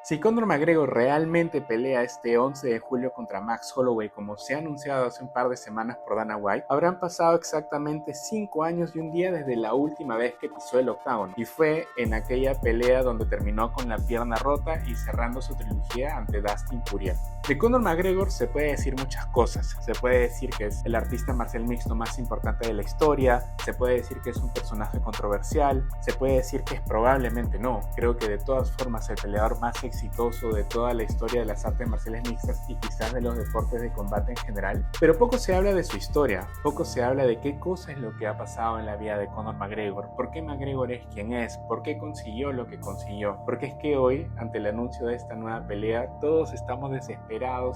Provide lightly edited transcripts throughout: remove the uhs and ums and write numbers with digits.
Si Conor McGregor realmente pelea este 11 de julio contra Max Holloway como se ha anunciado hace un par de semanas por Dana White, habrán pasado exactamente 5 años y un día desde la última vez que pisó el octágono, y fue en aquella pelea donde terminó con la pierna rota y cerrando su trilogía ante Dustin Poirier. De Conor McGregor se puede decir muchas cosas. Se puede decir que es el artista marcial mixto más importante de la historia, se puede decir que es un personaje controversial, se puede decir que es probablemente no. Creo que de todas formas el peleador más exitoso de toda la historia de las artes marciales mixtas y quizás de los deportes de combate en general. Pero poco se habla de su historia, poco se habla de qué cosa es lo que ha pasado en la vida de Conor McGregor, por qué McGregor es quien es, por qué consiguió lo que consiguió. Porque es que hoy, ante el anuncio de esta nueva pelea, todos estamos desesperados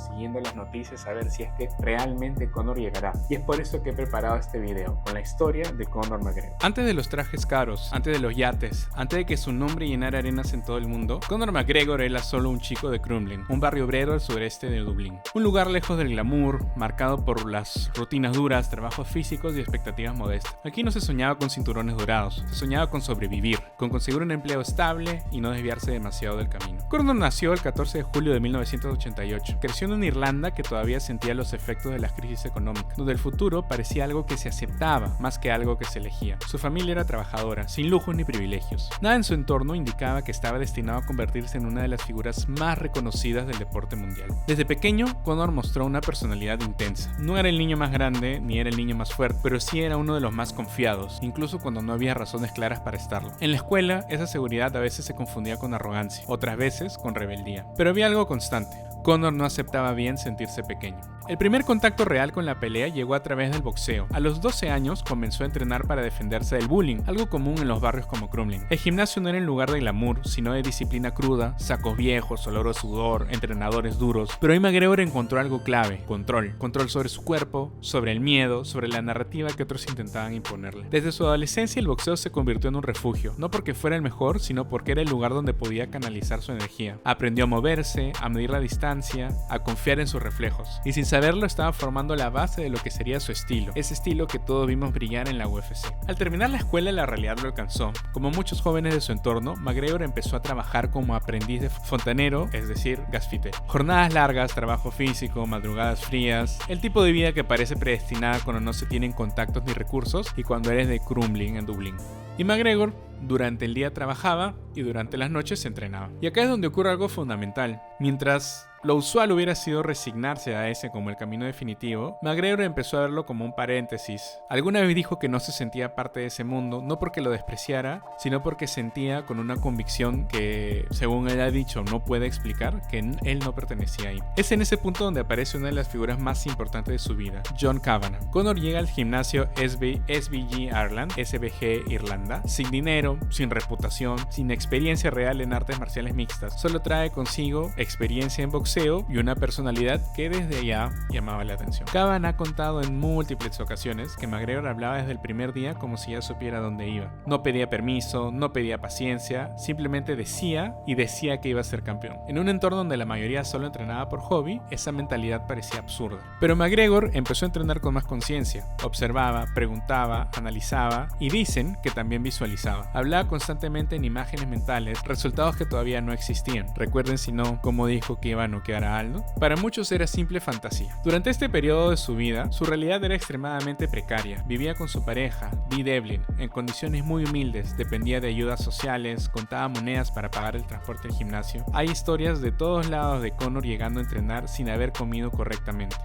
siguiendo las noticias a ver si es que realmente Conor llegará. Y es por eso que he preparado este video, con la historia de Conor McGregor. Antes de los trajes caros, antes de los yates, antes de que su nombre llenara arenas en todo el mundo, Conor McGregor era solo un chico de Crumlin, un barrio obrero al sureste de Dublín. Un lugar lejos del glamour, marcado por las rutinas duras, trabajos físicos y expectativas modestas. Aquí no se soñaba con cinturones dorados, se soñaba con sobrevivir, con conseguir un empleo estable y no desviarse demasiado del camino. Conor nació el 14 de julio de 1988. Creció en una Irlanda que todavía sentía los efectos de las crisis económicas, donde el futuro parecía algo que se aceptaba más que algo que se elegía. Su familia era trabajadora, sin lujos ni privilegios. Nada en su entorno indicaba que estaba destinado a convertirse en una de las figuras más reconocidas del deporte mundial. Desde pequeño, Conor mostró una personalidad intensa. No era el niño más grande ni era el niño más fuerte, pero sí era uno de los más confiados, incluso cuando no había razones claras para estarlo. En la escuela, esa seguridad a veces se confundía con arrogancia, otras veces con rebeldía. Pero había algo constante. Conor no aceptaba bien sentirse pequeño. El primer contacto real con la pelea llegó a través del boxeo. A los 12 años comenzó a entrenar para defenderse del bullying, algo común en los barrios como Crumlin. El gimnasio no era el lugar de glamour, sino de disciplina cruda, sacos viejos, olor a sudor, entrenadores duros. Pero ahí McGregor encontró algo clave: control. Control sobre su cuerpo, sobre el miedo, sobre la narrativa que otros intentaban imponerle. Desde su adolescencia el boxeo se convirtió en un refugio, no porque fuera el mejor, sino porque era el lugar donde podía canalizar su energía. Aprendió a moverse, a medir la distancia, a confiar en sus reflejos. Y sin saberlo estaba formando la base de lo que sería su estilo, ese estilo que todos vimos brillar en la UFC. Al terminar la escuela la realidad lo alcanzó. Como muchos jóvenes de su entorno, McGregor empezó a trabajar como aprendiz de fontanero, es decir, gasfitero. Jornadas largas, trabajo físico, madrugadas frías, el tipo de vida que parece predestinada cuando no se tienen contactos ni recursos y cuando eres de Crumlin en Dublín. Y McGregor durante el día trabajaba y durante las noches se entrenaba. Y acá es donde ocurre algo fundamental. Mientras lo usual hubiera sido resignarse a ese como el camino definitivo, McGregor empezó a verlo como un paréntesis. Alguna vez dijo que no se sentía parte de ese mundo, no porque lo despreciara, sino porque sentía con una convicción que, según él ha dicho, no puede explicar, que él no pertenecía ahí. Es en ese punto donde aparece una de las figuras más importantes de su vida, John Kavanagh. Conor llega al gimnasio SBG Ireland, SBG Irlanda, sin dinero, sin reputación, sin experiencia real en artes marciales mixtas. Solo trae consigo experiencia en boxeo y una personalidad que desde allá llamaba la atención. Kavanagh ha contado en múltiples ocasiones que McGregor hablaba desde el primer día como si ya supiera dónde iba. No pedía permiso, no pedía paciencia, simplemente decía que iba a ser campeón. En un entorno donde la mayoría solo entrenaba por hobby, esa mentalidad parecía absurda. Pero McGregor empezó a entrenar con más conciencia. Observaba, preguntaba, analizaba y dicen que también visualizaba. Hablaba constantemente en imágenes mentales, resultados que todavía no existían. Recuerden si no, cómo dijo que iba a noquear a Aldo. Para muchos era simple fantasía. Durante este periodo de su vida, su realidad era extremadamente precaria. Vivía con su pareja, Dee Devlin, en condiciones muy humildes, dependía de ayudas sociales, contaba monedas para pagar el transporte al gimnasio. Hay historias de todos lados de Conor llegando a entrenar sin haber comido correctamente.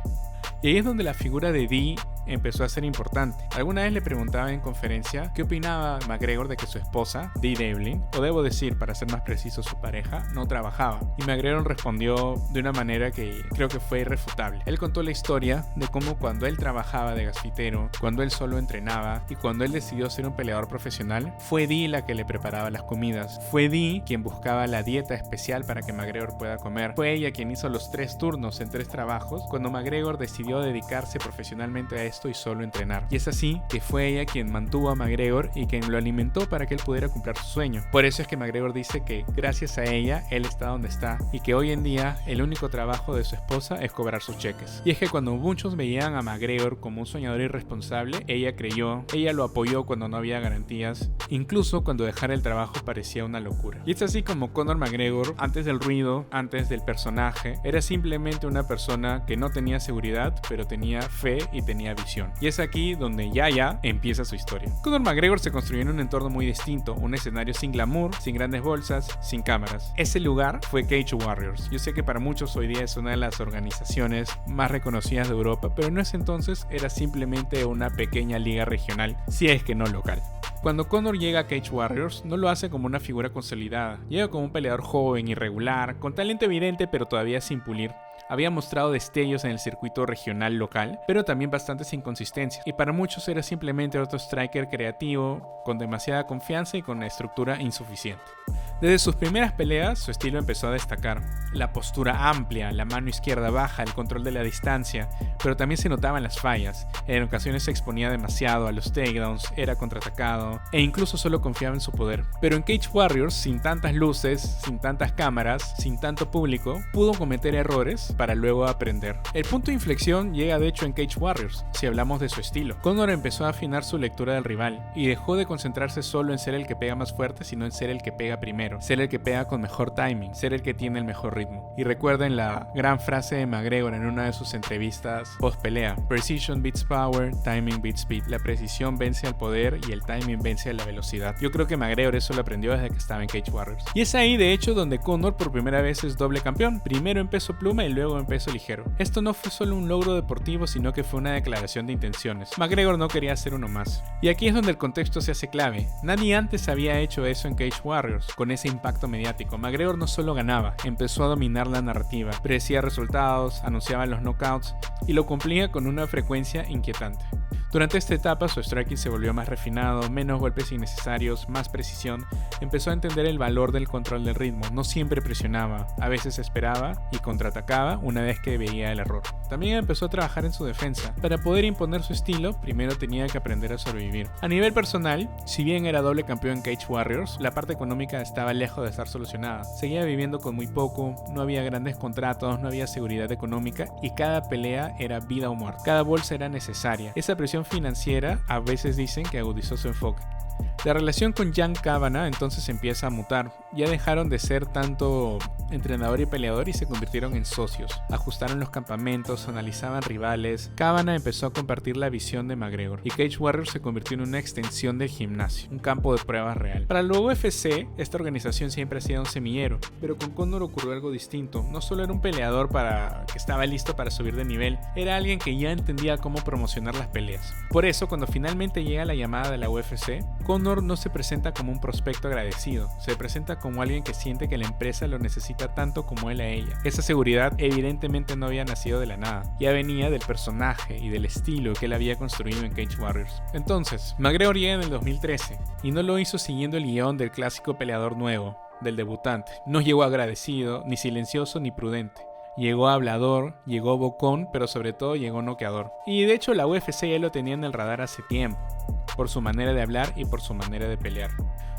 Y ahí es donde la figura de Dee empezó a ser importante. Alguna vez le preguntaba en conferencia qué opinaba McGregor de que su esposa, Dee Devlin, o debo decir, para ser más preciso, su pareja, no trabajaba. Y McGregor respondió de una manera que creo que fue irrefutable. Él contó la historia de cómo cuando él trabajaba de gasfitero, cuando él solo entrenaba y cuando él decidió ser un peleador profesional, fue Dee la que le preparaba las comidas. Fue Dee quien buscaba la dieta especial para que McGregor pueda comer. Fue ella quien hizo los 3 turnos en 3 trabajos cuando McGregor decidió dedicarse profesionalmente a esto y solo entrenar. Y es así que fue ella quien mantuvo a McGregor y quien lo alimentó para que él pudiera cumplir su sueño. Por eso es que McGregor dice que gracias a ella él está donde está y que hoy en día el único trabajo de su esposa es cobrar sus cheques. Y es que cuando muchos veían a McGregor como un soñador irresponsable, ella creyó, ella lo apoyó cuando no había garantías, incluso cuando dejar el trabajo parecía una locura. Y es así como Conor McGregor, antes del ruido, antes del personaje, era simplemente una persona que no tenía seguridad, pero tenía fe y tenía visión. Y es aquí donde ya empieza su historia. Conor McGregor se construyó en un entorno muy distinto, un escenario sin glamour, sin grandes bolsas, sin cámaras. Ese lugar fue Cage Warriors. Yo sé que para muchos hoy día es una de las organizaciones más reconocidas de Europa, pero en ese entonces era simplemente una pequeña liga regional, si es que no local. Cuando Conor llega a Cage Warriors, no lo hace como una figura consolidada. Llega como un peleador joven, irregular, con talento evidente pero todavía sin pulir. Había mostrado destellos en el circuito regional local, pero también bastantes inconsistencias, y para muchos era simplemente otro striker creativo, con demasiada confianza y con una estructura insuficiente. Desde sus primeras peleas, su estilo empezó a destacar. La postura amplia, la mano izquierda baja, el control de la distancia, pero también se notaban las fallas. En ocasiones se exponía demasiado a los takedowns, era contraatacado e incluso solo confiaba en su poder. Pero en Cage Warriors, sin tantas luces, sin tantas cámaras, sin tanto público, pudo cometer errores para luego aprender. El punto de inflexión llega de hecho en Cage Warriors, si hablamos de su estilo. Conor empezó a afinar su lectura del rival y dejó de concentrarse solo en ser el que pega más fuerte, sino en ser el que pega primero, ser el que pega con mejor timing, ser el que tiene el mejor ritmo. Y recuerden la gran frase de McGregor en una de sus entrevistas post pelea: Precision beats power, timing beats speed. La precisión vence al poder y el timing vence a la velocidad. Yo creo que McGregor eso lo aprendió desde que estaba en Cage Warriors. Y es ahí de hecho donde Conor por primera vez es doble campeón, primero en peso pluma y luego en peso ligero. Esto no fue solo un logro deportivo, sino que fue una declaración de intenciones. McGregor no quería ser uno más. Y aquí es donde el contexto se hace clave. Nadie antes había hecho eso en Cage Warriors, con ese impacto mediático. McGregor no solo ganaba, empezó a dominar la narrativa, predecía resultados, anunciaba los knockouts y lo cumplía con una frecuencia inquietante. Durante esta etapa su striking se volvió más refinado, menos golpes innecesarios, más precisión. Empezó a entender el valor del control del ritmo, no siempre presionaba, a veces esperaba y contraatacaba una vez que veía el error. También empezó a trabajar en su defensa. Para poder imponer su estilo, primero tenía que aprender a sobrevivir. A nivel personal, si bien era doble campeón en Cage Warriors, la parte económica estaba lejos de estar solucionada. Seguía viviendo con muy poco, no había grandes contratos, no había seguridad económica y cada pelea era vida o muerte. Cada bolsa era necesaria. Esa presión financiera a veces dicen que agudizó su enfoque. La relación con Jan Kavanagh entonces empieza a mutar. Ya dejaron de ser tanto entrenador y peleador y se convirtieron en socios. Ajustaron los campamentos, analizaban rivales. Kavanagh empezó a compartir la visión de McGregor y Cage Warriors se convirtió en una extensión del gimnasio, un campo de pruebas real. Para la UFC, esta organización siempre ha sido un semillero, pero con Conor ocurrió algo distinto. No solo era un peleador que estaba listo para subir de nivel, era alguien que ya entendía cómo promocionar las peleas. Por eso, cuando finalmente llega la llamada de la UFC, Conor no se presenta como un prospecto agradecido, se presenta como alguien que siente que la empresa lo necesita tanto como él a ella. Esa seguridad evidentemente no había nacido de la nada, ya venía del personaje y del estilo que él había construido en Cage Warriors. Entonces, McGregor llega en el 2013 y no lo hizo siguiendo el guión del clásico peleador nuevo, del debutante. No llegó agradecido, ni silencioso, ni prudente. Llegó hablador, llegó bocón, pero sobre todo llegó noqueador. Y de hecho la UFC ya lo tenía en el radar hace tiempo, por su manera de hablar y por su manera de pelear.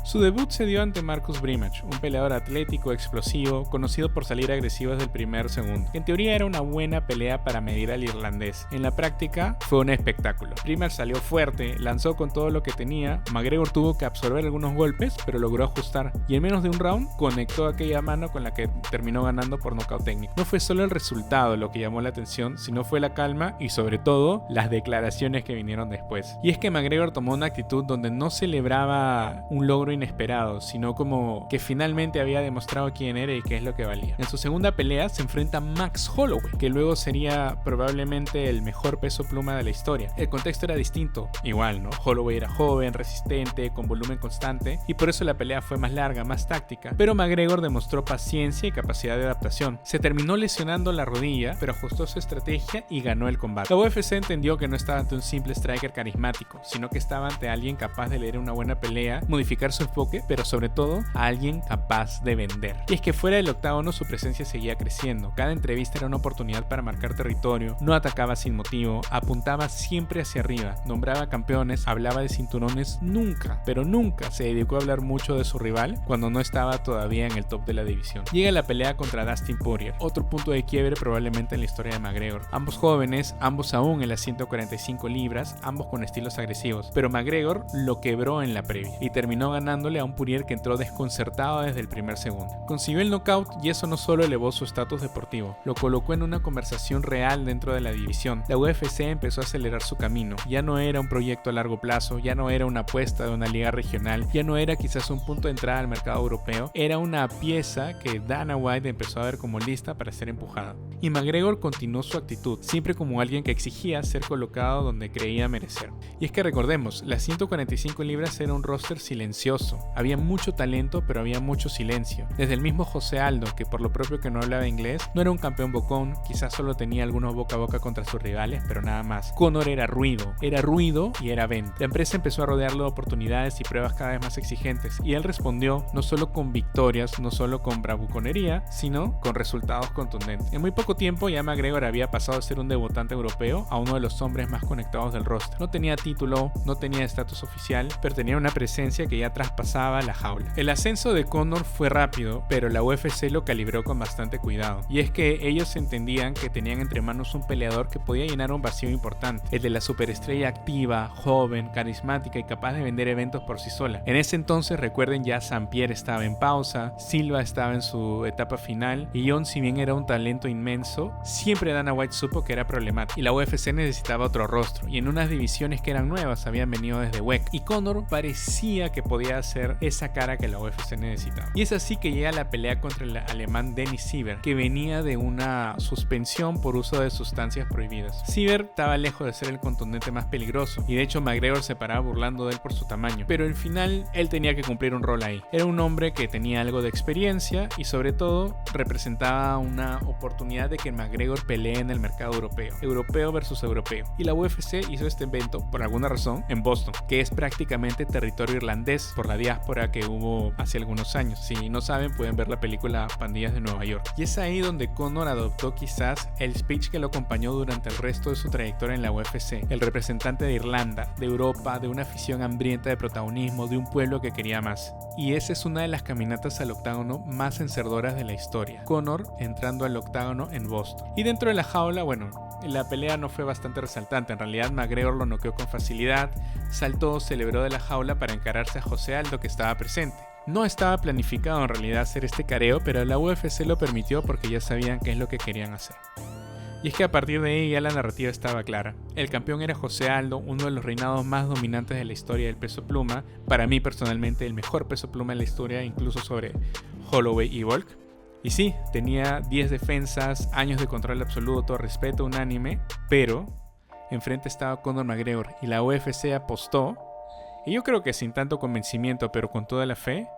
Su debut se dio ante Marcus Brimage, un peleador atlético, explosivo, conocido por salir agresivo desde el primer segundo. En teoría era una buena pelea para medir al irlandés. En la práctica fue un espectáculo. Brimage salió fuerte, lanzó con todo lo que tenía. McGregor tuvo que absorber algunos golpes, pero logró ajustar. Y en menos de un round conectó aquella mano con la que terminó ganando por nocaut técnico. No fue solo el resultado lo que llamó la atención, sino fue la calma y sobre todo las declaraciones que vinieron después. Y es que McGregor tomó una actitud donde no celebraba un logro inesperado, sino como que finalmente había demostrado quién era y qué es lo que valía. En su segunda pelea se enfrenta a Max Holloway, que luego sería probablemente el mejor peso pluma de la historia. El contexto era distinto, igual, ¿no? Holloway era joven, resistente, con volumen constante, y por eso la pelea fue más larga, más táctica. Pero McGregor demostró paciencia y capacidad de adaptación. Se terminó lesionando la rodilla, pero ajustó su estrategia y ganó el combate. La UFC entendió que no estaba ante un simple striker carismático, sino que estaba ante alguien capaz de leer una buena pelea, modificar su su enfoque, pero sobre todo a alguien capaz de vender. Y es que fuera del octágono su presencia seguía creciendo. Cada entrevista era una oportunidad para marcar territorio, no atacaba sin motivo, apuntaba siempre hacia arriba, nombraba campeones, hablaba de cinturones, nunca, pero nunca se dedicó a hablar mucho de su rival cuando no estaba todavía en el top de la división. Llega la pelea contra Dustin Poirier, otro punto de quiebre probablemente en la historia de McGregor. Ambos jóvenes, ambos aún en las 145 libras, ambos con estilos agresivos, pero McGregor lo quebró en la previa y terminó ganándole a un Poirier que entró desconcertado desde el primer segundo. Consiguió el knockout y eso no solo elevó su estatus deportivo, lo colocó en una conversación real dentro de la división. La UFC empezó a acelerar su camino, ya no era un proyecto a largo plazo, ya no era una apuesta de una liga regional, ya no era quizás un punto de entrada al mercado europeo, era una pieza que Dana White empezó a ver como lista para ser empujada. Y McGregor continuó su actitud, siempre como alguien que exigía ser colocado donde creía merecer. Y es que recordemos, las 145 libras era un roster silencioso, había mucho talento pero había mucho silencio. Desde el mismo José Aldo, que por lo propio que no hablaba inglés, no era un campeón bocón, quizás solo tenía algunos boca a boca contra sus rivales, pero nada más. Conor era ruido y era venta. La empresa empezó a rodearlo de oportunidades y pruebas cada vez más exigentes, y él respondió no solo con victorias, no solo con bravuconería, sino con resultados contundentes. En muy poco tiempo ya McGregor había pasado de ser un debutante europeo a uno de los hombres más conectados del roster. No tenía título, no tenía estatus oficial, pero tenía una presencia que ya traspasaba la jaula. El ascenso de Conor fue rápido, pero la UFC lo calibró con bastante cuidado, y es que ellos entendían que tenían entre manos un peleador que podía llenar un vacío importante, el de la superestrella activa, joven, carismática y capaz de vender eventos por sí sola. En ese entonces, recuerden, ya St. Pierre estaba en pausa, Silva estaba en su etapa final, y Jon, si bien era un talento inmenso, siempre Dana White supo que era problemático, y la UFC necesitaba otro rostro, y en unas divisiones que eran nuevas, habían venido desde WEC, y Conor parecía que podía hacer esa cara que la UFC necesitaba. Y es así que llega la pelea contra el alemán Dennis Siver, que venía de una suspensión por uso de sustancias prohibidas. Siver estaba lejos de ser el contundente más peligroso, y de hecho McGregor se paraba burlando de él por su tamaño, pero al final él tenía que cumplir un rol ahí. Era un hombre que tenía algo de experiencia y sobre todo representaba una oportunidad de que McGregor pelee en el mercado europeo, europeo versus europeo, y la UFC hizo este evento por alguna razón en Boston, que es prácticamente territorio irlandés por la diáspora que hubo hace algunos años. Si no saben, pueden ver la película Pandillas de Nueva York, y es ahí donde Conor adoptó quizás el speech que lo acompañó durante el resto de su trayectoria en la UFC, el representante de Irlanda, de Europa, de una afición hambrienta de protagonismo, de un pueblo que quería más. Y esa es una de las caminatas al octágono más encerdoras de la historia, Conor entrando al octágono en Boston. Y dentro de la jaula, bueno, la pelea no fue bastante resaltante, en realidad McGregor lo noqueó con facilidad, saltó, celebró de la jaula para encararse a José Aldo, que estaba presente. No estaba planificado en realidad hacer este careo, pero la UFC lo permitió porque ya sabían qué es lo que querían hacer. Y es que a partir de ahí ya la narrativa estaba clara. El campeón era José Aldo, uno de los reinados más dominantes de la historia del peso pluma. Para mí personalmente el mejor peso pluma en la historia, incluso sobre Holloway y Volk. Y sí, tenía 10 defensas, años de control absoluto, respeto unánime, pero enfrente estaba Conor McGregor y la UFC apostó, y yo creo que sin tanto convencimiento pero con toda la fe,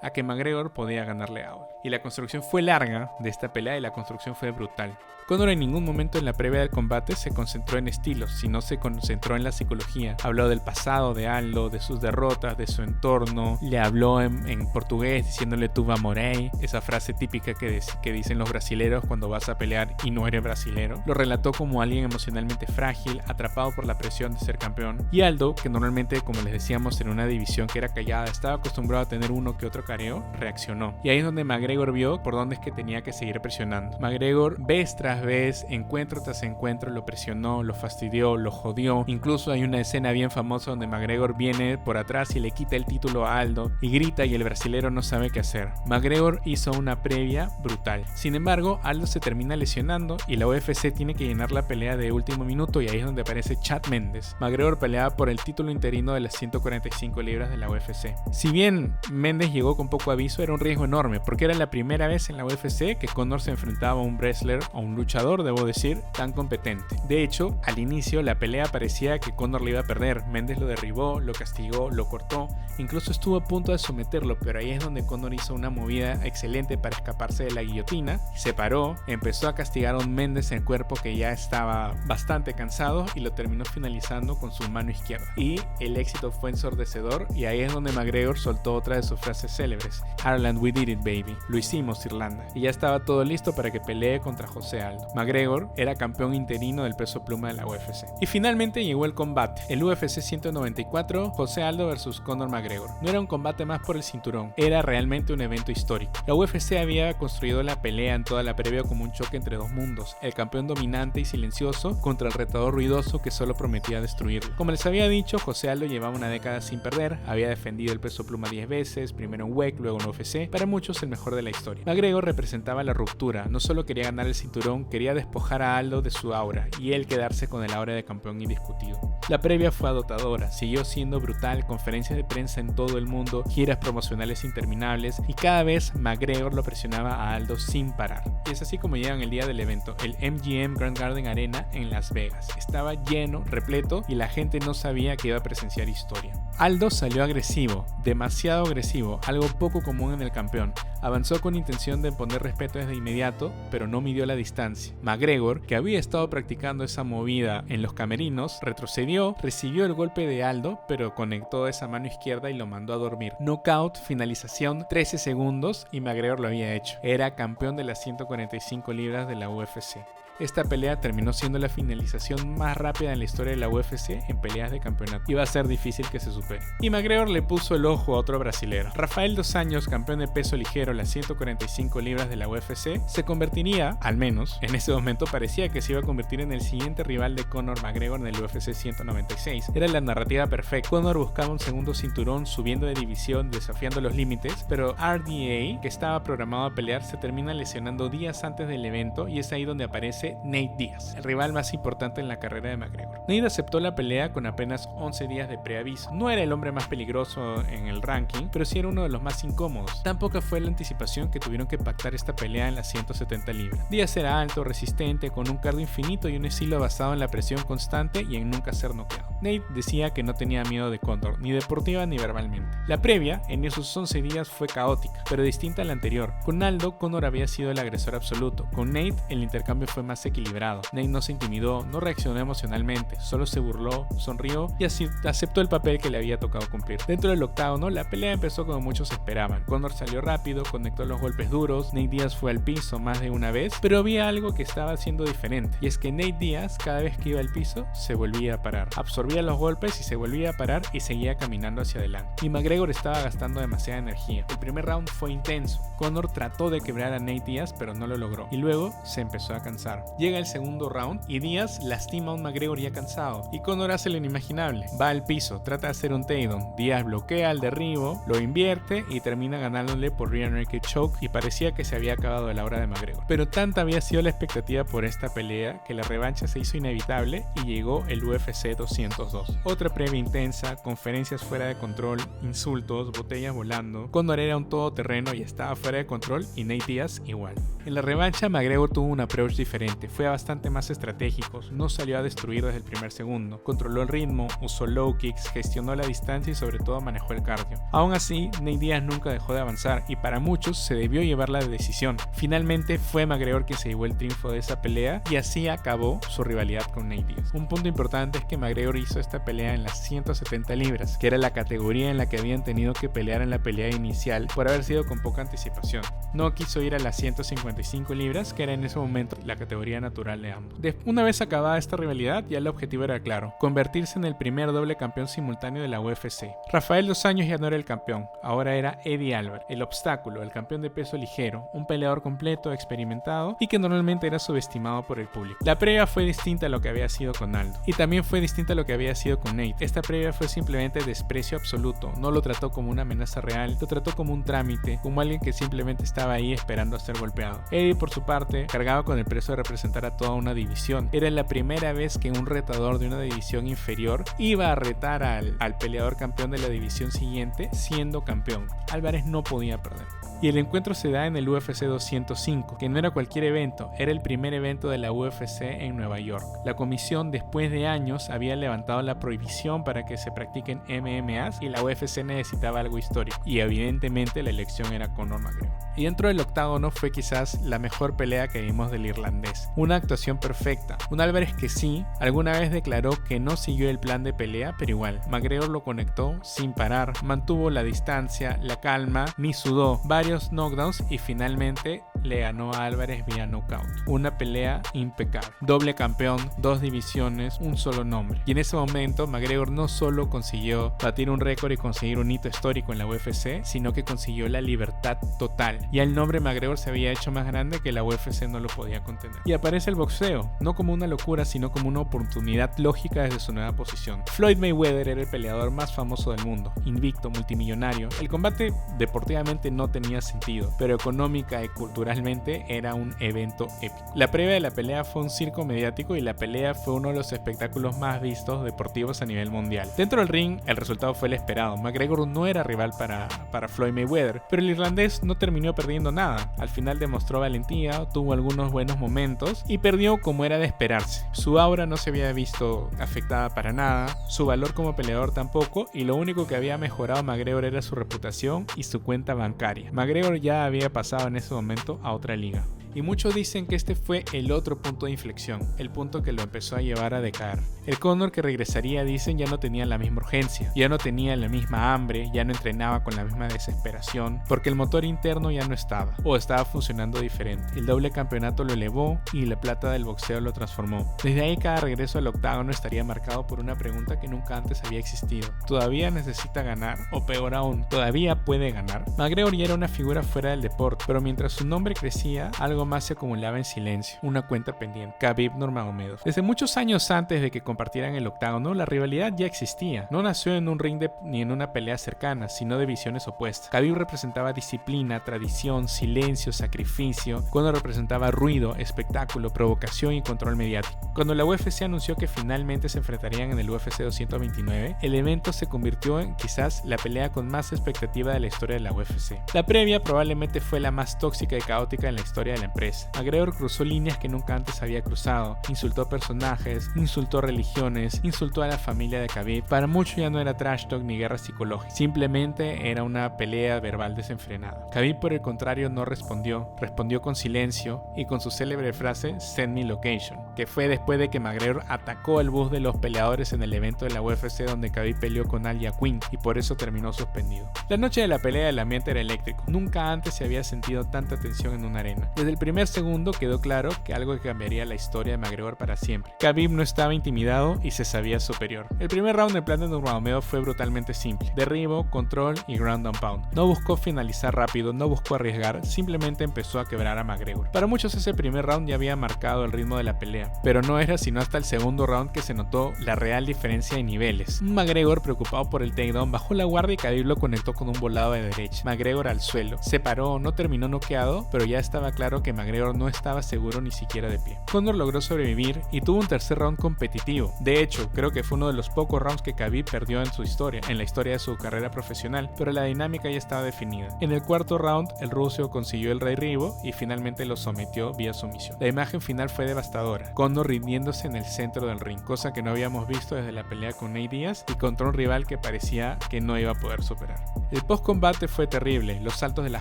a que McGregor podía ganarle a Aldo. Y la construcción fue larga de esta pelea y la construcción fue brutal. Conor en ningún momento en la previa del combate se concentró en estilos, sino se concentró en la psicología. Habló del pasado de Aldo, de sus derrotas, de su entorno. Le habló en portugués diciéndole "tu va morei", esa frase típica que dicen los brasileros cuando vas a pelear y no eres brasilero. Lo relató como alguien emocionalmente frágil, atrapado por la presión de ser campeón. Y Aldo, que normalmente, como les decíamos, en una división que era callada, estaba acostumbrado a tener uno que otro careo, reaccionó. Y ahí es donde McGregor vio por dónde es que tenía que seguir presionando. McGregor, vez tras vez, encuentro tras encuentro, lo presionó, lo fastidió, lo jodió. Incluso hay una escena bien famosa donde McGregor viene por atrás y le quita el título a Aldo y grita, y el brasilero no sabe qué hacer. McGregor hizo una previa brutal. Sin embargo, Aldo se termina lesionando y la UFC tiene que llenar la pelea de último minuto, y ahí es donde aparece Chad Mendes. McGregor peleaba por el título interino de las 145 libras de la UFC. Si bien Mendes llegó con poco aviso era un riesgo enorme, porque era la primera vez en la UFC que Conor se enfrentaba a un wrestler, o un luchador, debo decir, tan competente. De hecho, al inicio la pelea parecía que Conor le iba a perder. Mendes lo derribó, lo castigó, lo cortó, incluso estuvo a punto de someterlo, pero ahí es donde Conor hizo una movida excelente para escaparse de la guillotina, se paró, empezó a castigar a un Mendes en el cuerpo que ya estaba bastante cansado y lo terminó finalizando con su mano izquierda. Y el éxito fue ensordecedor, y ahí es donde McGregor soltó otra de sus frases célebres: Ireland, we did it, baby. Lo hicimos, Irlanda. Y ya estaba todo listo para que pelee contra José Aldo. McGregor era campeón interino del peso pluma de la UFC. Y finalmente llegó el combate. El UFC 194, José Aldo vs Conor McGregor. No era un combate más por el cinturón, era realmente un evento histórico. La UFC había construido la pelea en toda la previa como un choque entre dos mundos: el campeón dominante y silencioso contra el retador ruidoso que solo prometía destruirlo. Como les había dicho, José Aldo llevaba una década sin perder, había defendido el peso pluma 10 veces, primero en WEC, luego en UFC, para muchos el mejor de la historia. McGregor representaba la ruptura, no solo quería ganar el cinturón, quería despojar a Aldo de su aura y él quedarse con el aura de campeón indiscutido. La previa fue agotadora, siguió siendo brutal, conferencias de prensa en todo el mundo, giras promocionales interminables, y cada vez McGregor lo presionaba a Aldo sin parar. Y es así como llegan el día del evento, el MGM Grand Garden Arena en Las Vegas. Estaba lleno, repleto, y la gente no sabía que iba a presenciar historia. Aldo salió agresivo, demasiado agresivo, algo poco común en el campeón. Avanzó con intención de poner respeto desde inmediato, pero no midió la distancia. McGregor, que había estado practicando esa movida en los camerinos, retrocedió, recibió el golpe de Aldo, pero conectó esa mano izquierda y lo mandó a dormir. Knockout, finalización, 13 segundos, y McGregor lo había hecho. Era campeón de las 145 libras de la UFC. Esta pelea terminó siendo la finalización más rápida en la historia de la UFC en peleas de campeonato. Iba a ser difícil que se supere. Y McGregor le puso el ojo a otro brasilero. Rafael dos Anjos, campeón de peso ligero, las 145 libras de la UFC, se convertiría, al menos en ese momento parecía que se iba a convertir en el siguiente rival de Conor McGregor en el UFC 196. Era la narrativa perfecta. Conor buscaba un segundo cinturón, subiendo de división, desafiando los límites, pero RDA, que estaba programado a pelear, se termina lesionando días antes del evento, y es ahí donde aparece Nate Diaz, el rival más importante en la carrera de McGregor. Nate aceptó la pelea con apenas 11 días de preaviso. No era el hombre más peligroso en el ranking, pero sí era uno de los más incómodos. Tan poca fue la anticipación que tuvieron que pactar esta pelea en las 170 libras. Diaz era alto, resistente, con un cardio infinito y un estilo basado en la presión constante y en nunca ser noqueado. Nate decía que no tenía miedo de Conor, ni deportiva ni verbalmente. La previa, en esos 11 días, fue caótica, pero distinta a la anterior. Con Aldo, Conor había sido el agresor absoluto. Con Nate, el intercambio fue más equilibrado. Nate no se intimidó, no reaccionó emocionalmente, solo se burló, sonrió y así aceptó el papel que le había tocado cumplir. Dentro del octágono, la pelea empezó como muchos esperaban. Conor salió rápido, conectó los golpes duros, Nate Diaz fue al piso más de una vez, pero había algo que estaba haciendo diferente, y es que Nate Diaz, cada vez que iba al piso, se volvía a parar. Absorbía los golpes y se volvía a parar y seguía caminando hacia adelante. Y McGregor estaba gastando demasiada energía. El primer round fue intenso. Conor trató de quebrar a Nate Diaz, pero no lo logró, y luego se empezó a cansar. Llega el segundo round y Diaz lastima a un McGregor ya cansado, y Conor hace lo inimaginable. Va al piso, trata de hacer un takedown. Diaz bloquea el derribo, lo invierte y termina ganándole por rear naked choke, y parecía que se había acabado la hora de McGregor. Pero tanta había sido la expectativa por esta pelea que la revancha se hizo inevitable y llegó el UFC 202. Otra previa intensa, conferencias fuera de control, insultos, botellas volando. Conor era un todoterreno y estaba fuera de control, y Nate Diaz igual. En la revancha McGregor tuvo un approach diferente, fue bastante más estratégico, no salió a destruir desde el primer segundo, controló el ritmo, usó low kicks, gestionó la distancia y sobre todo manejó el cardio. Aún así, Nate Diaz nunca dejó de avanzar y para muchos se debió llevar la decisión. Finalmente fue McGregor quien se llevó el triunfo de esa pelea y así acabó su rivalidad con Nate Diaz. Un punto importante es que McGregor hizo esta pelea en las 170 libras, que era la categoría en la que habían tenido que pelear en la pelea inicial por haber sido con poca anticipación. No quiso ir a las 155 libras, que era en ese momento la categoría natural de ambos. Una vez acabada esta rivalidad, ya el objetivo era claro: convertirse en el primer doble campeón simultáneo de la UFC. Rafael dos Anjos ya no era el campeón, ahora era Eddie Alvarez, el obstáculo, el campeón de peso ligero, un peleador completo, experimentado y que normalmente era subestimado por el público. La previa fue distinta a lo que había sido con Aldo, y también fue distinta a lo que había sido con Nate. Esta previa fue simplemente desprecio absoluto, no lo trató como una amenaza real, lo trató como un trámite, como alguien que simplemente estaba ahí esperando a ser golpeado. Eddie, por su parte, cargaba con el peso de representar a toda una división. Era la primera vez que un retador de una división inferior iba a retar al peleador campeón de la división siguiente siendo campeón. Álvarez no podía perder. Y el encuentro se da en el UFC 205, que no era cualquier evento, era el primer evento de la UFC en Nueva York. La comisión, después de años, había levantado la prohibición para que se practiquen MMAs y la UFC necesitaba algo histórico. Y evidentemente la elección era Conor McGregor. Y dentro del octágono fue quizás la mejor pelea que vimos del irlandés. Una actuación perfecta. Un Álvarez que sí, alguna vez declaró que no siguió el plan de pelea, pero igual, McGregor lo conectó sin parar, mantuvo la distancia, la calma, ni sudó, varios knockdowns y finalmente le ganó a Álvarez vía knockout. Una pelea impecable. Doble campeón, 2 divisiones, un solo nombre. Y en ese momento McGregor no solo consiguió batir un récord y conseguir un hito histórico en la UFC, sino que consiguió la libertad total. Ya el nombre McGregor se había hecho más grande que la UFC no lo podía contener. Y aparece el boxeo, no como una locura, sino como una oportunidad lógica desde su nueva posición. Floyd Mayweather era el peleador más famoso del mundo, invicto, multimillonario. El combate deportivamente no tenía sentido, pero económica y culturalmente era un evento épico. La previa de la pelea fue un circo mediático y la pelea fue uno de los espectáculos más vistos deportivos a nivel mundial. Dentro del ring, el resultado fue el esperado. McGregor no era rival para Floyd Mayweather, pero el irlandés no terminó perdiendo nada. Al final demostró valentía, tuvo algunos buenos momentos y perdió como era de esperarse. Su aura no se había visto afectada para nada, su valor como peleador tampoco, y lo único que había mejorado McGregor era su reputación y su cuenta bancaria. McGregor ya había pasado en ese momento a otra liga. Y muchos dicen que este fue el otro punto de inflexión, el punto que lo empezó a llevar a decaer. El Conor que regresaría, dicen, ya no tenía la misma urgencia, ya no tenía la misma hambre, ya no entrenaba con la misma desesperación, porque el motor interno ya no estaba, o estaba funcionando diferente. El doble campeonato lo elevó y la plata del boxeo lo transformó. Desde ahí cada regreso al octágono estaría marcado por una pregunta que nunca antes había existido. ¿Todavía necesita ganar? O peor aún, ¿todavía puede ganar? McGregor ya era una figura fuera del deporte, pero mientras su nombre crecía, algo más se acumulaba en silencio, una cuenta pendiente: Khabib Nurmagomedov. Desde muchos años antes de que compartieran el octágono, la rivalidad ya existía. No nació en un ring ni en una pelea cercana, sino de visiones opuestas. Khabib representaba disciplina, tradición, silencio, sacrificio. Conor representaba ruido, espectáculo, provocación y control mediático. Cuando la UFC anunció que finalmente se enfrentarían en el UFC 229, el evento se convirtió en quizás la pelea con más expectativa de la historia de la UFC. La previa probablemente fue la más tóxica y caótica en la historia de la empresa. McGregor cruzó líneas que nunca antes había cruzado, insultó personajes, insultó religiones, insultó a la familia de Khabib. Para muchos ya no era trash talk ni guerra psicológica, simplemente era una pelea verbal desenfrenada. Khabib, por el contrario, no respondió con silencio y con su célebre frase "Send me location", que fue después de que McGregor atacó el bus de los peleadores en el evento de la UFC donde Khabib peleó con Al Yaqin y por eso terminó suspendido. La noche de la pelea el ambiente era eléctrico. Nunca antes se había sentido tanta tensión en una arena. Desde el primer segundo quedó claro que algo que cambiaría la historia de McGregor para siempre. Khabib no estaba intimidado y se sabía superior. El primer round del plan de Nurmagomedov fue brutalmente simple: derribo, control y ground and pound. No buscó finalizar rápido, no buscó arriesgar, simplemente empezó a quebrar a McGregor. Para muchos ese primer round ya había marcado el ritmo de la pelea, pero no era sino hasta el segundo round que se notó la real diferencia de niveles. McGregor, preocupado por el takedown, bajó la guardia y Khabib lo conectó con un volado de derecha. McGregor al suelo, se paró, no terminó noqueado, pero ya estaba claro que McGregor no estaba seguro ni siquiera de pie. Conor logró sobrevivir y tuvo un tercer round competitivo. De hecho, creo que fue uno de los pocos rounds que Khabib perdió en la historia de su carrera profesional, pero la dinámica ya estaba definida. En el cuarto round, el ruso consiguió el derribo y finalmente lo sometió vía sumisión. La imagen final fue devastadora: Conor rindiéndose en el centro del ring, cosa que no habíamos visto desde la pelea con Nate Diaz, y contra un rival que parecía que no iba a poder superar. El post-combate fue terrible: los saltos de la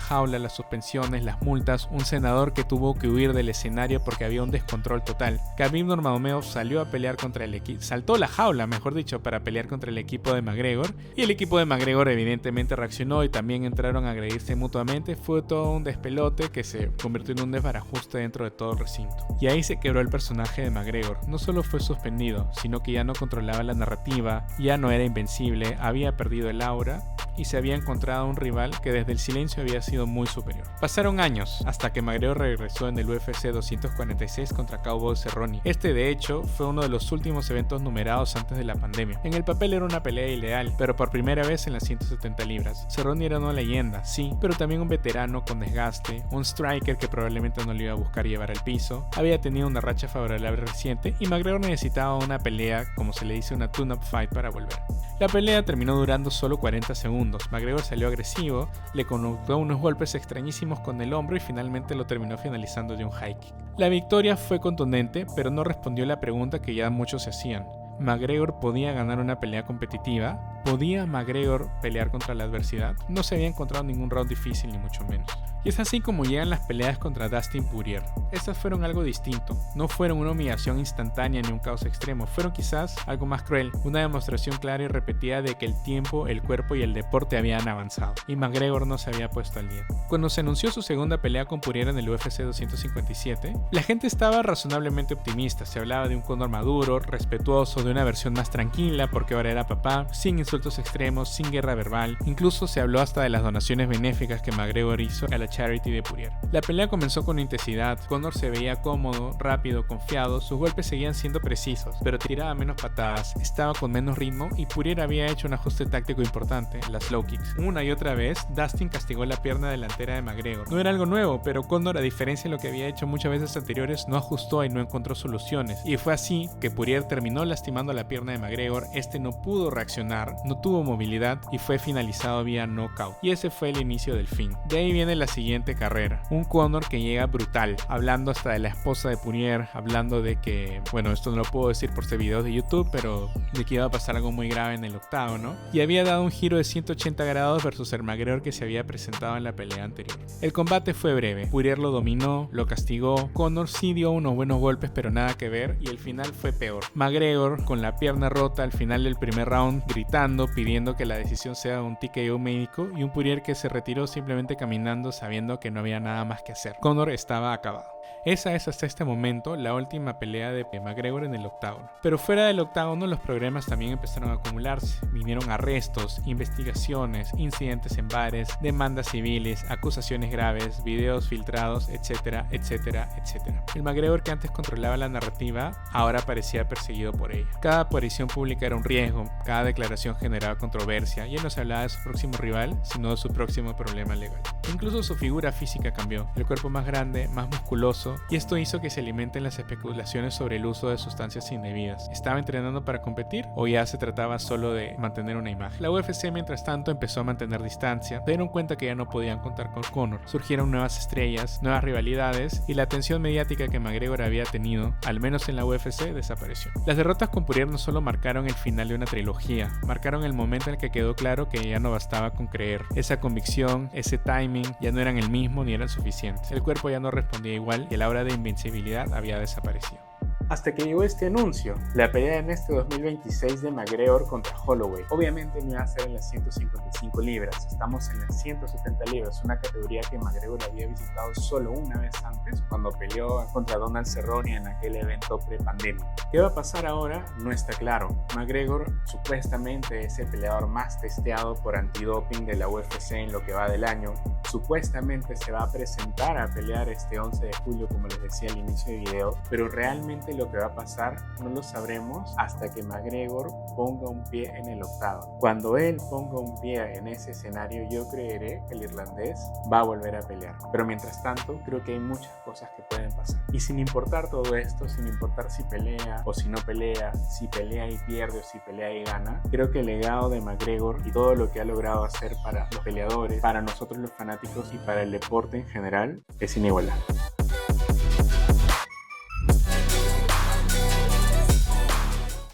jaula, las suspensiones, las multas, un senador que tuvo que huir del escenario porque había un descontrol total. Khabib Nurmagomedov salió a pelear contra el equipo, saltó la jaula, mejor dicho, para pelear contra el equipo de McGregor, y el equipo de McGregor evidentemente reaccionó y también entraron a agredirse mutuamente. Fue todo un despelote que se convirtió en un desbarajuste dentro de todo el recinto. Y ahí se quebró el personaje de McGregor. No solo fue suspendido, sino que ya no controlaba la narrativa, ya no era invencible, había perdido el aura y se había encontrado un rival que desde el silencio había sido muy superior. Pasaron años hasta que McGregor regresó en el UFC 246 contra Cowboy Cerrone. Este de hecho fue uno de los últimos eventos numerados antes de la pandemia. En el papel era una pelea ideal, pero por primera vez en las 170 libras. Cerrone era una leyenda, sí, pero también un veterano con desgaste, un striker que probablemente no le iba a buscar llevar al piso, había tenido una racha favorable reciente y McGregor necesitaba una pelea, como se le dice, una tune-up fight para volver. La pelea terminó durando solo 40 segundos. McGregor salió agresivo, le conectó unos golpes extrañísimos con el hombro y finalmente lo terminó finalizando de un high kick. La victoria fue contundente, pero no respondió la pregunta que ya muchos se hacían. ¿McGregor podía ganar una pelea competitiva? ¿Podía McGregor pelear contra la adversidad? No se había encontrado ningún round difícil ni mucho menos. Y es así como llegan las peleas contra Dustin Poirier. Estas fueron algo distinto, no fueron una humillación instantánea ni un caos extremo, fueron quizás algo más cruel, una demostración clara y repetida de que el tiempo, el cuerpo y el deporte habían avanzado, y McGregor no se había puesto al día. Cuando se anunció su segunda pelea con Poirier en el UFC 257, la gente estaba razonablemente optimista, se hablaba de un Conor maduro, respetuoso, de una versión más tranquila porque ahora era papá, sin insultos extremos, sin guerra verbal, incluso se habló hasta de las donaciones benéficas que McGregor hizo a la charity de Poirier. La pelea comenzó con intensidad, Conor se veía cómodo, rápido, confiado, sus golpes seguían siendo precisos, pero tiraba menos patadas, estaba con menos ritmo y Poirier había hecho un ajuste táctico importante, las low kicks. Una y otra vez, Dustin castigó la pierna delantera de McGregor. No era algo nuevo, pero Conor, a diferencia de lo que había hecho muchas veces anteriores, no ajustó y no encontró soluciones, y fue así que Poirier terminó lastimando la pierna de McGregor, este no pudo reaccionar, no tuvo movilidad y fue finalizado vía knockout, y ese fue el inicio del fin. De ahí viene la siguiente carrera, un Conor que llega brutal, hablando hasta de la esposa de Poirier, hablando de que, bueno, esto no lo puedo decir por este video de YouTube, pero de que iba a pasar algo muy grave en el octágono, y había dado un giro de 180 grados versus el McGregor que se había presentado en la pelea anterior. El combate fue breve, Poirier lo dominó, lo castigó, Conor sí dio unos buenos golpes pero nada que ver, y el final fue peor. McGregor con la pierna rota al final del primer round, gritando, pidiendo que la decisión sea un TKO médico, y un Poirier que se retiró simplemente caminando sabiendo que no había nada más que hacer. Conor estaba acabado. Esa es hasta este momento la última pelea de McGregor en el octágono. Pero fuera del octágono los problemas también empezaron a acumularse. Vinieron arrestos, investigaciones, incidentes en bares, demandas civiles, acusaciones graves, videos filtrados, etcétera, etcétera, etcétera. El McGregor que antes controlaba la narrativa ahora parecía perseguido por ella. Cada aparición pública era un riesgo, cada declaración generaba controversia. Ya no se hablaba de su próximo rival, sino de su próximo problema legal. Incluso su figura física cambió. El cuerpo más grande, más musculoso, y esto hizo que se alimenten las especulaciones sobre el uso de sustancias indebidas. ¿Estaba entrenando para competir o ya se trataba solo de mantener una imagen? La UFC mientras tanto empezó a mantener distancia, se dieron cuenta que ya no podían contar con Conor. Surgieron nuevas estrellas, nuevas rivalidades y la atención mediática que McGregor había tenido, al menos en la UFC, desapareció. Las derrotas con Poirier no solo marcaron el final de una trilogía, marcaron el momento en el que quedó claro que ya no bastaba con creer. Esa convicción, ese timing ya no eran el mismo ni eran suficientes. El cuerpo ya no respondía igual y el aura de invencibilidad había desaparecido. Hasta que llegó este anuncio, la pelea en este 2026 de McGregor contra Holloway. Obviamente no iba a ser en las 155 libras, estamos en las 170 libras, una categoría que McGregor había visitado solo una vez antes, cuando peleó contra Donald Cerrone en aquel evento pre-pandemia. ¿Qué va a pasar ahora? No está claro. McGregor supuestamente es el peleador más testeado por antidoping de la UFC en lo que va del año. Supuestamente se va a presentar a pelear este 11 de julio, como les decía al inicio del video, pero realmente lo que va a pasar no lo sabremos hasta que McGregor ponga un pie en el octágono. Cuando él ponga un pie en ese escenario, yo creeré que el irlandés va a volver a pelear. Pero mientras tanto, creo que hay muchas cosas que pueden pasar. Y sin importar todo esto, sin importar si pelea o si no pelea, si pelea y pierde o si pelea y gana, creo que el legado de McGregor y todo lo que ha logrado hacer para los peleadores, para nosotros los fanáticos y para el deporte en general es inigualable.